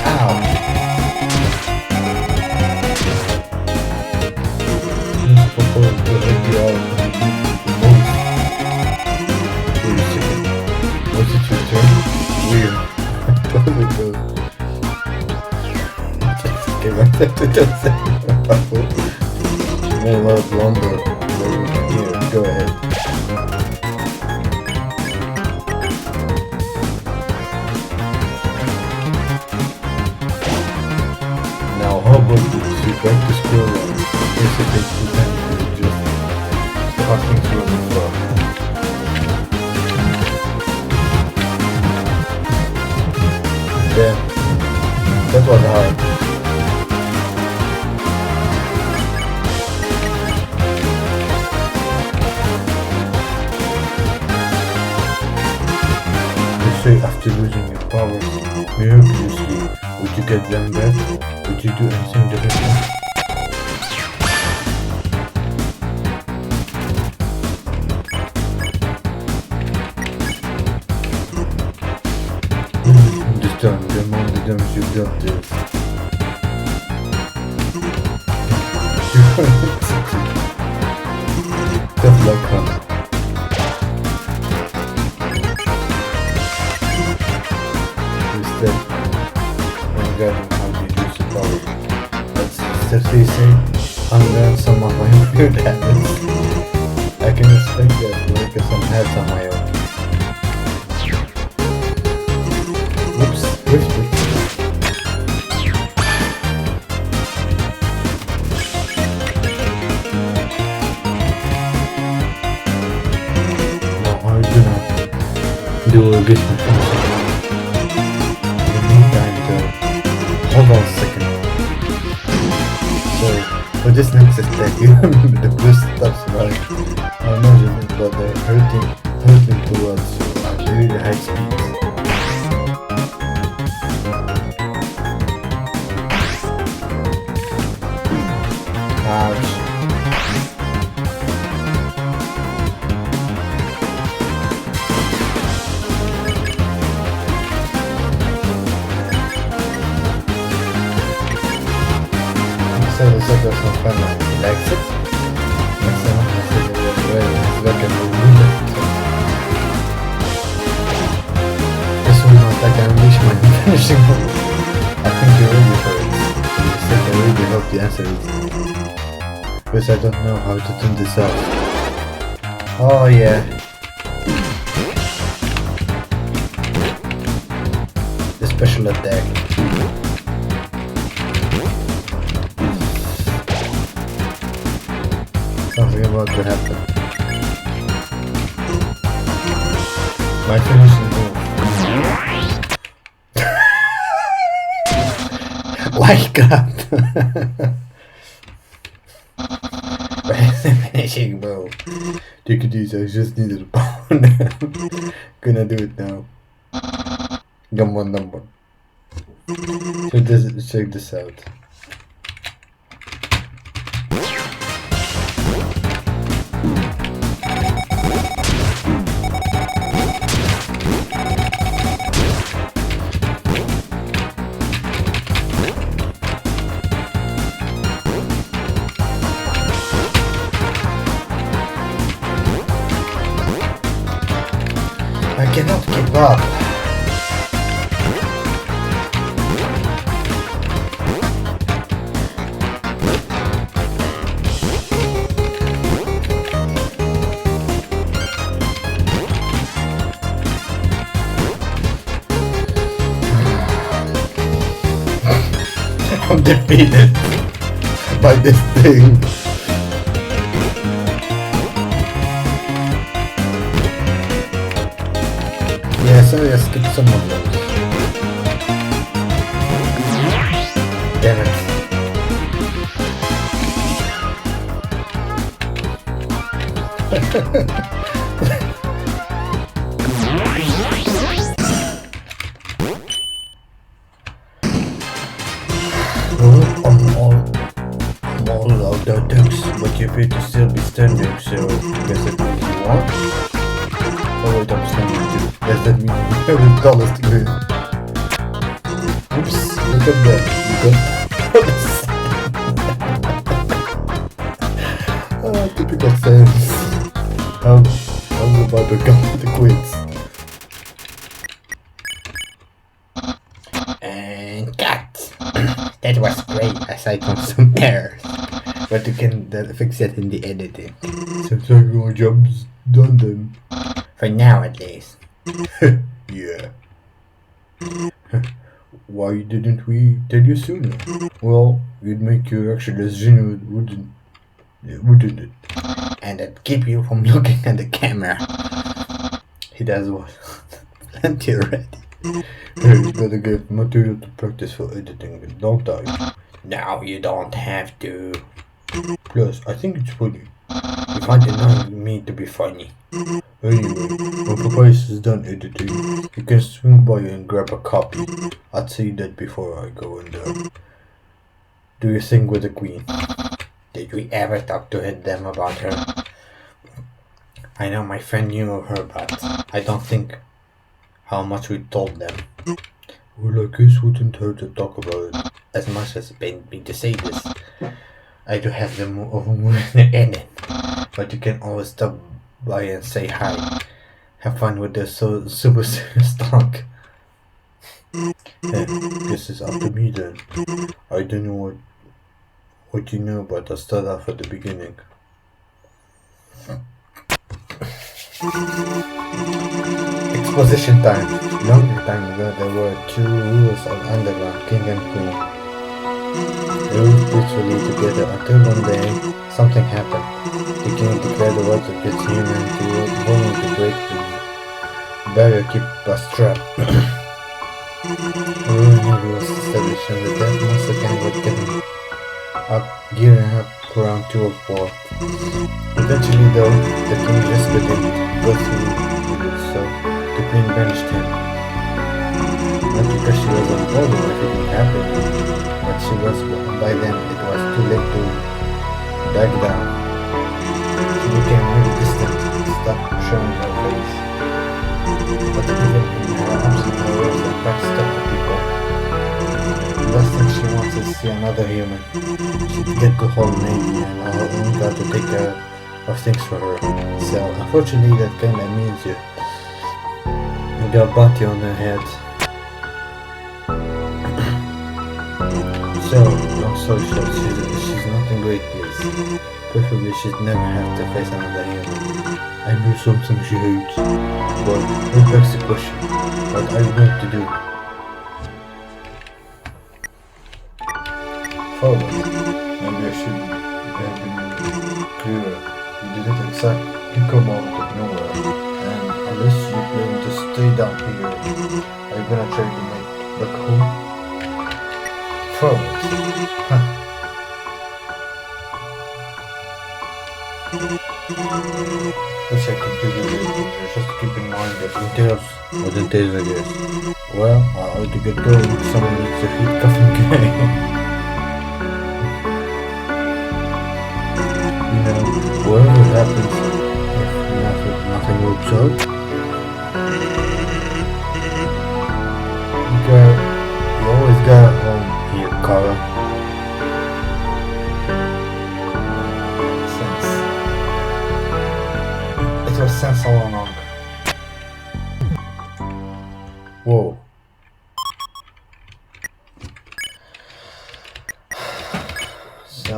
Ow! This proposal will hit you all most. Wait a second. Was it your turn? Weird. How it goes? Okay, I have to just say you made a lot of blunder. Here, go ahead. Now, how about you back to square one? Guess it takes too time to just passing through the floor. Yeah, that was hard. Say after losing your powers miraculously, would you get them back? Would you do anything differently? This time, the amount of damage you dealt this. Tough luck, huh? Regarding how to use the power. Let's safely say, unlearn some of my weird habits. I can expect that to work some heads on my own. Whoops, drifted. Now how are you gonna do a good thing? Hold on a second. So, for this next attack, you remember the boost stops right? I imagine it, but they're hurting towards you at really high speeds. Ouch. friends or some fun and he likes it. Maximum message has got a window. This will not like I unleash my finishing move. I think you're ready for it. For your sake, I really hope the answer is because I don't know how to turn this off. Oh yeah. The special attack. Something about to happen. My finishing move. Like that. Finishing move. Take it easy, I just needed a pound. Gonna do it now. Come on. Check this out. I cannot keep up. I'm defeated by this thing. Yeah, sorry I skipped some of those. Damn it. I'm all out of ducks, but you appear to still be standing, so guess that means you want? Oh wait, I'm standing too. Guess that means you're the tallest girl. Oops, look at that. Typical sense. I was about to come to quits. And cut! That was great, aside from some errors. But you can fix that in the editing. Seems like your job's done then. For now at least. Yeah. Why didn't we tell you sooner? Well, it'd make you actually less genuine, wouldn't it? And it'd keep you from looking at the camera. He does what? Plenty already. Hey, you better get material to practice for editing with, don't I? No, you don't have to. Plus, I think it's funny. You find denying me to be funny. Anyway, when Papa is done editing, you can swing by and grab a copy. I'd say that before I go and do your thing with the Queen. Did we ever talk to them about her? I know my friend knew of her, but I don't think how much we told them. Well, I guess wouldn't hurt to talk about it. As much as it pained me to say this, I do have the move in it. But you can always stop by and say hi. Have fun with the super serious talk. Guess it's up to me then. I don't know what you know, but I'll start off at the beginning. Exposition time. Long time ago there were two rulers of Underground, King and Queen. They lived peacefully together until one day something happened. The king declared the words against humanity willing to break the barrier keep us trapped. A ruling navy was established and the death monster gang was getting up, gearing up for round 2 of war. Eventually though, the king just couldn't go through with it, so the queen banished him. Not because she was on board or if it didn't happen, but she was, by then it was too late to back down. She became really distant and stopped showing her face. But even in her absence, her words and backstep the people. The last thing she wants is to see another human. She'd get the whole navy and I only got to take care of things for her. So unfortunately that kinda means you got a bounty on her head. So, long story short, she's not in great place. Preferably she'd never have to face another human. I knew something she hates. But it begs the question, what are you going to do? Forward. Maybe I should have been clearer. You didn't exactly come out of nowhere. And unless you plan to stay down here, are you gonna try to make back home? Forward. Huh. Wish I could give you the just keep in mind that details or the days I guess. Well, I ought to get going. Someone needs to feed Coffin Guy. You know, whatever happens, if nothing works out, you always got a home here, Carla. It was since all along. Whoa. So,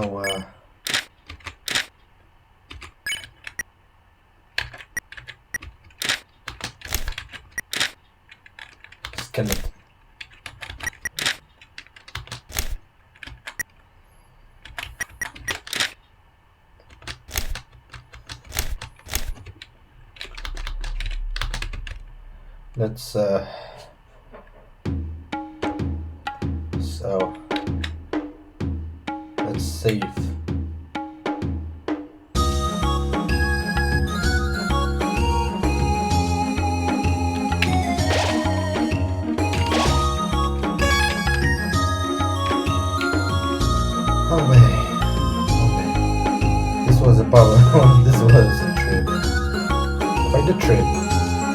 skeleton. Let's so let's save. Oh man, this was a power. This was a trip. Quite a trip.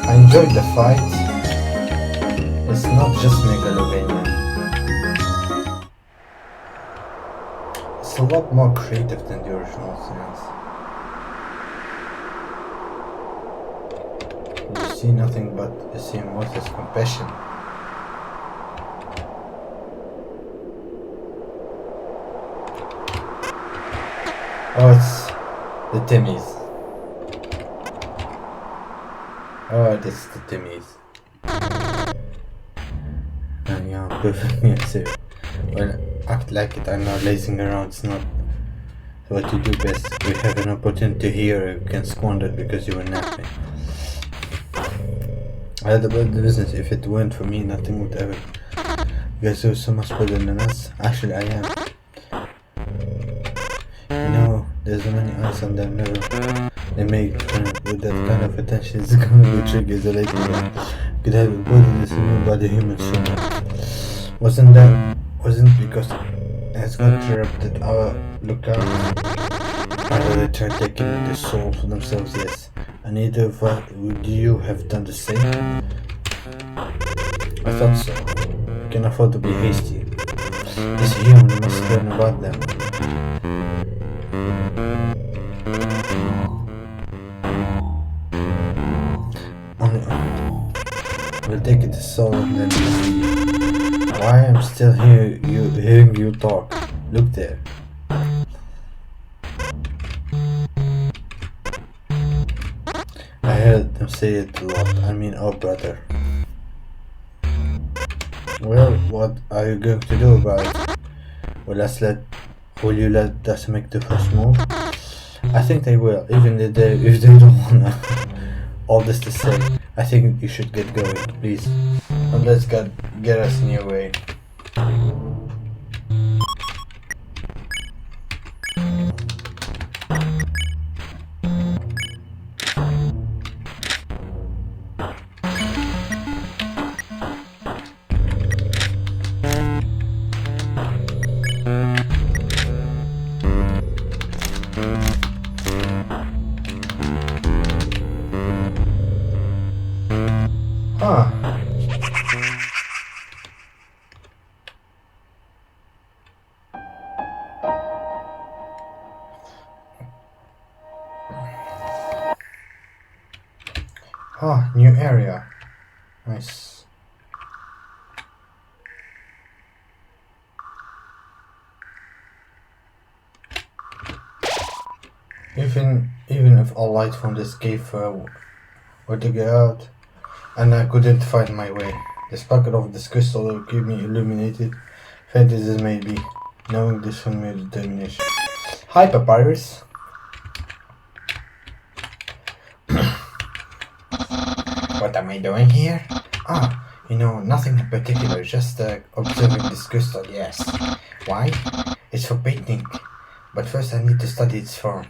I enjoyed the fight. It's not just Megalovania. It's a lot more creative than the original series. You see nothing but the same worthless compassion. Oh, it's the Timmies. Oh, this is the Timmies. And yeah, perfectly safe. Well, act like it, I'm not lazing around, it's not what you do best. We have an opportunity here, you can squander it because you were napping. I had about the business, if it weren't for me, nothing would ever. You guys are so much better than us. Actually, I am. You know, there's so many eyes on them, never. They make with that kind of attention, it's gonna be tricky isolating them. Could have avoided this new by the human sooner. Wasn't because it's got interrupted our lookout. Either they tried taking the soul for themselves, yes. And either of us, would you have done the same? I thought so. We can afford to be hasty. This human must learn about them. We'll take it as soul and then see. Why I'm still hearing you talk. Look there. I heard them say it a lot. I mean, oh brother. Well, what are you going to do about it? Will you let us make the first move? I think they will, even if they don't wanna. All this to say, I think you should get going, please. Don't let's get us in your way. New area. Nice. Even if all light from this cave were to get out, and I couldn't find my way. The sparkle of this crystal will keep me illuminated, faint as it may be, knowing this from my determination. Hi, Papyrus. What am I doing here? Nothing in particular, just observing this crystal, yes. Why? It's for painting, but first I need to study its form.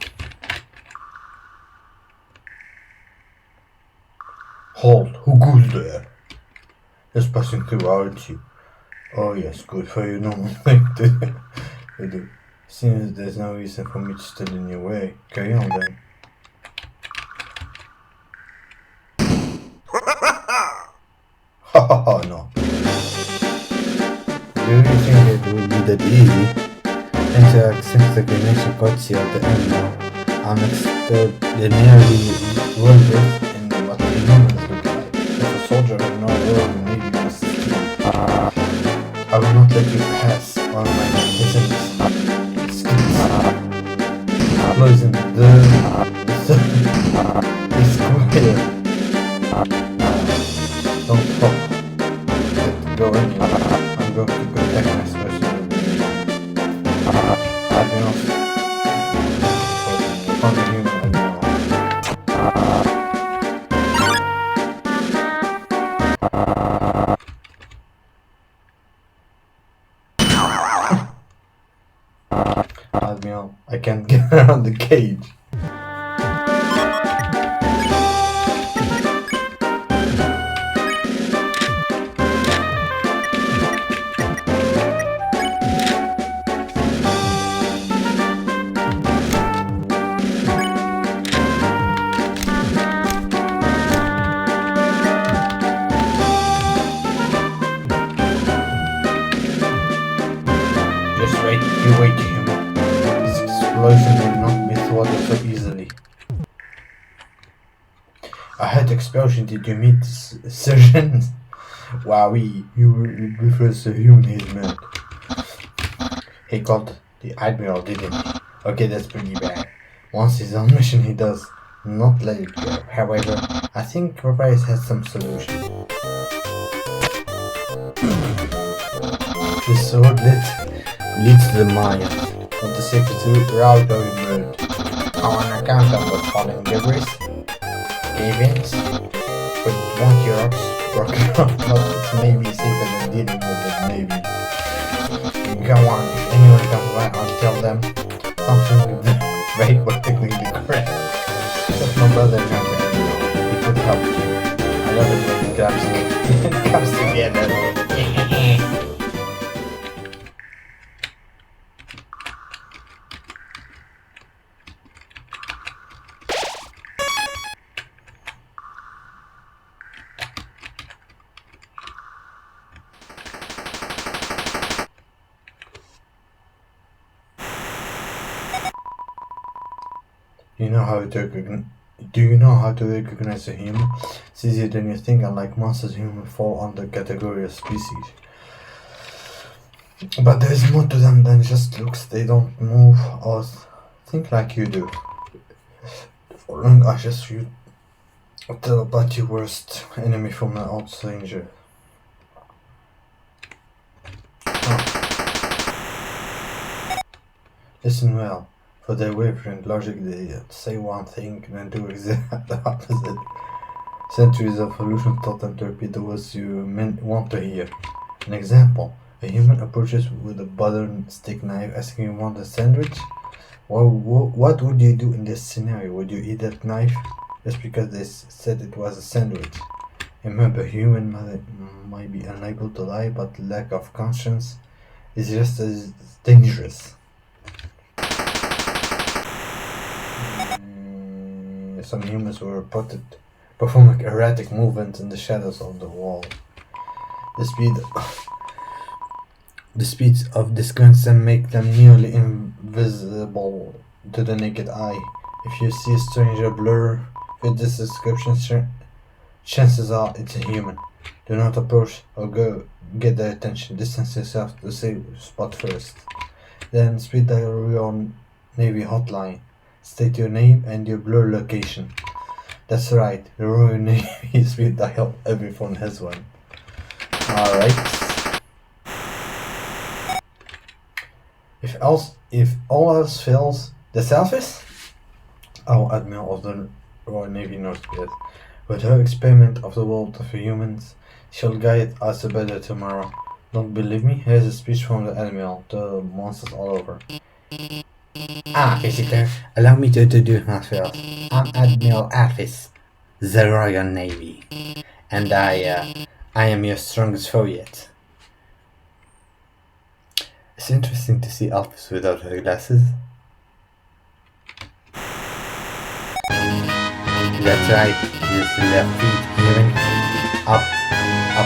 Halt, who goes there? Just passing through, aren't you? Oh yes, good for you, no one thing to do. Seems there's no reason for me to stand in your way. Carry on then. Haha, no. Do you think it would be that easy? Interact since the connection cuts you at the end now. I'm extraordinarily well-versed in what the humans look like. If a soldier in no world, maybe you must steal. I will not let you pass on my peasants. Skins. Poison the square. Don't talk. Let go anyway. I'm going to protect my special ability. Adios. On the human animal. Admiral, I can't get around the cage. Just wait, you wait, human. This explosion will not be thwarted so easily. I heard explosion, did you meet surgeons? Wowee, you refers to human, he's mad. He called the Admiral, didn't he? Okay, that's pretty bad. Once he's on mission, he does not let it go. However, I think Papyrus has some solution. This sword leads to the mine, not the safest route of the road. On account of the falling debris, cave-ins, but won't your rocks rock off? It's maybe safer than dealing with it, maybe. Go on, if anyone comes by, I'll tell them something very technically correct. That's my brother John, he could help you. I love it when it comes together. Do you know how to recognize a human? It's easier than you think. Unlike monsters, humans fall under category of species. But there is more to them than just looks. They don't move or think like you do. Following I just you tell about your worst enemy from an old stranger. Oh. Listen well. For their wavelength logic, they say one thing and then do exactly the opposite. Centuries of evolution taught them to repeat the words you want to hear. An example, a human approaches with a butter stick knife asking you want a sandwich? Well, what would you do in this scenario? Would you eat that knife just because they said it was a sandwich? Remember, human might be unable to lie, but lack of conscience is just as dangerous. Some humans were reported performing erratic movements in the shadows of the wall. The speeds of this constant make them nearly invisible to the naked eye. If you see a stranger blur with this description, Chances are it's a human. Do not approach or go get their attention. Distance yourself to the safe spot first. Then speed dial your Navy hotline. State your name and your blur location. That's right, the Royal Navy speed dial. Every phone has one. Alright. If all else fails, the selfish? Our Admiral of the Royal Navy knows best. With her experiment of the world of humans, she'll guide us a better tomorrow. Don't believe me? Here's a speech from the Admiral. The monsters all over. Visitor, allow me to introduce myself. I'm Admiral Athis, the Royal Navy, and I am your strongest foe yet. It's interesting to see Alphys without her glasses. That's right, this left feet even up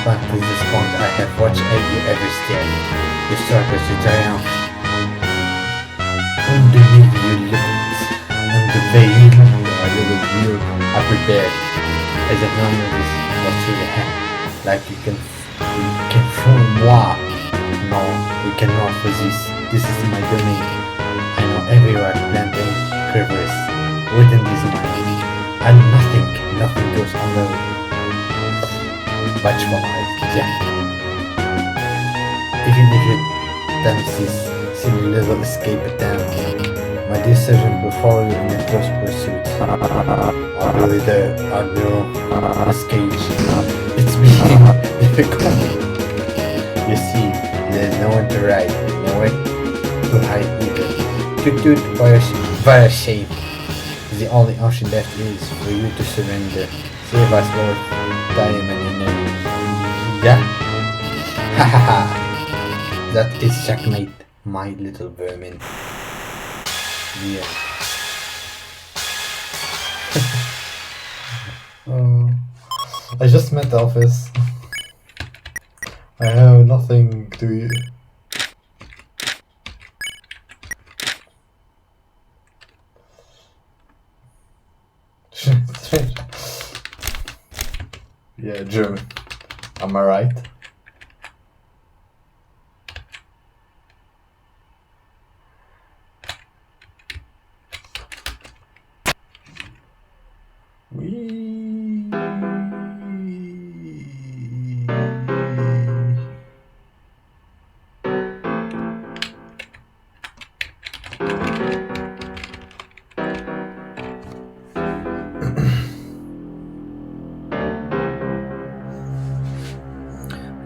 until this point I have watched every step. You struggle to triumph. Underneath your lips and the veil, a little view are prepared. As if none of this was really happening. Like you can fool moi. No, we cannot resist. This is my domain. I know everywhere planting crevice within this mine. And nothing goes unnoticed. Much for my jack. Even if you dance this silly little escape attempt, my decision will follow you in your close pursuit. I'll be there, Admiral, this cage. It's being difficult. You see, there's no one to ride, no one to hide either. Toot via shape. The only option left is for you to surrender. Save us, Lord. Time and energy. Yeah? Ha ha ha! That is checkmate, my little vermin. Yeah. I just met Alphys. I have nothing to you. Yeah, German. Am I right?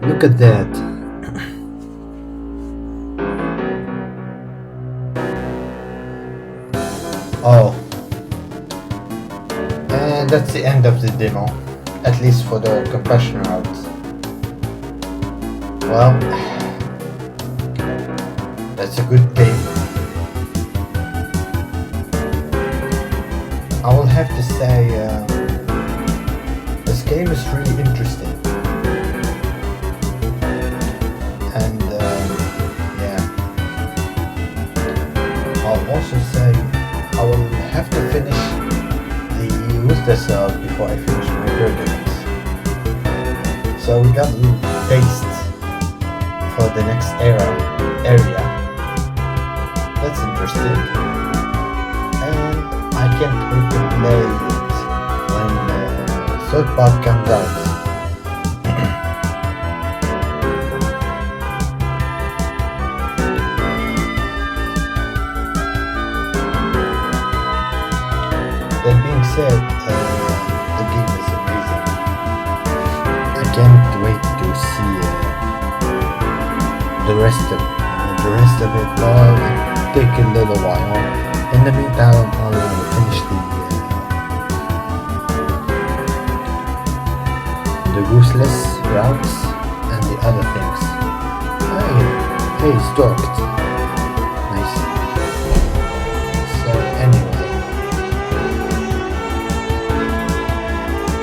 Look at that. Oh. And that's the end of the demo. At least for the compassion route. Well, that's a good game. I will have to say, this game is really interesting. And yeah, I'll also say I will have to finish the Rooster cells before I finish my verdict. So we got a little taste for the next area. That's interesting. And I can't wait to play it when the third part comes out. That being said, the game is amazing. I can't wait to see the rest of it. The rest of it will take a little while. In the meantime, I'll finish the ruthless routes and the other things. Hey, it's docked. Nice. So anyway.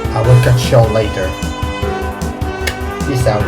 I will catch y'all later. Peace out.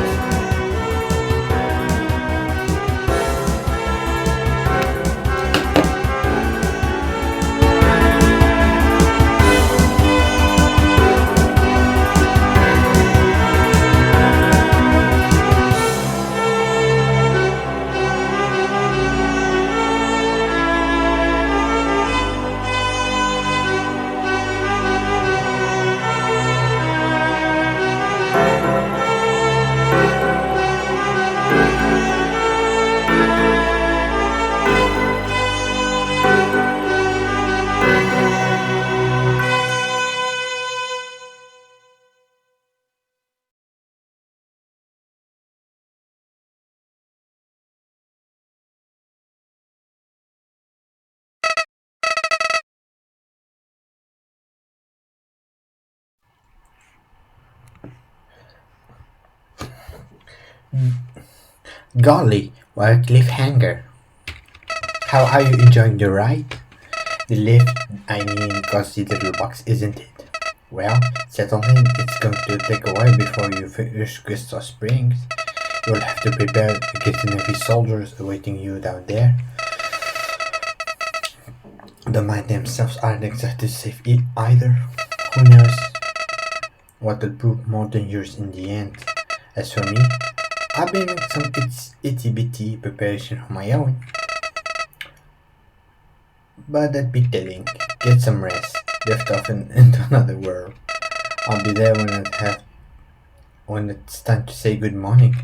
Golly, what a cliffhanger. How are you enjoying the ride? The lift, I mean, cause the little box, isn't it? Well, settle in, it's going to take a while before you finish Crystal Springs. You'll have to prepare to get the Navy soldiers awaiting you down there. The mine themselves aren't exactly safe either. Who knows what will prove more dangerous in the end. As for me, I've been making some itty bitty preparation of my own. But that big telling, get some rest, drift off into another world. I'll be there when it's time to say good morning.